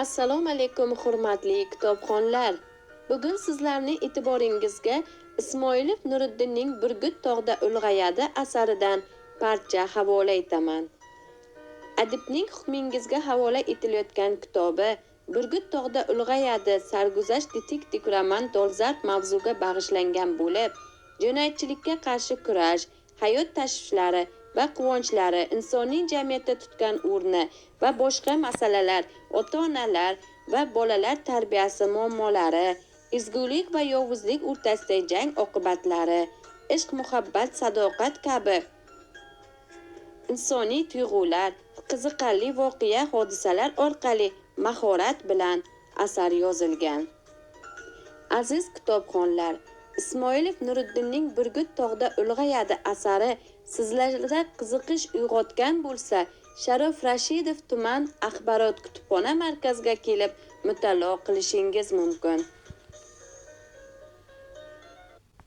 Assalomu alaykum hurmatli kitobxonlar. Bugun sizlarning e'tiboringizga Ismoilov Nuriddinning Burgut tog'da ulg'ayadi asaridan parcha havola etaman. Adibning hukmingizga havola etilayotgan kitobi Burgut tog'da ulg'ayadi sarguzasht detektiv roman dolzarb mavzuga bag'ishlangan bo'lib, jinoyatchilikka qarshi kurash, hayot tashvishlari va quvonchlari, insonning jamiyatda tutgan o'rni va boshqa masalalar, ota-onalar va bolalar tarbiyasi muammolari, ezgulik va yovuzlik o'rtasidagi jang oqibatlari, ishq, muhabbat, sadoqat kabi insoniy tuyg'ular, qiziqarli voqea hodisalar orqali mahorat bilan asar yozilgan. Aziz kitobxonlar, Ismoilov Nuriddinning Burgut tog'da ulg'ayadi asari sizlarda qiziqish uyg'otgan bo'lsa, Sharof Rashidov tuman axborot kutubxona markaziga kelib mutolaa qilishingiz mumkin.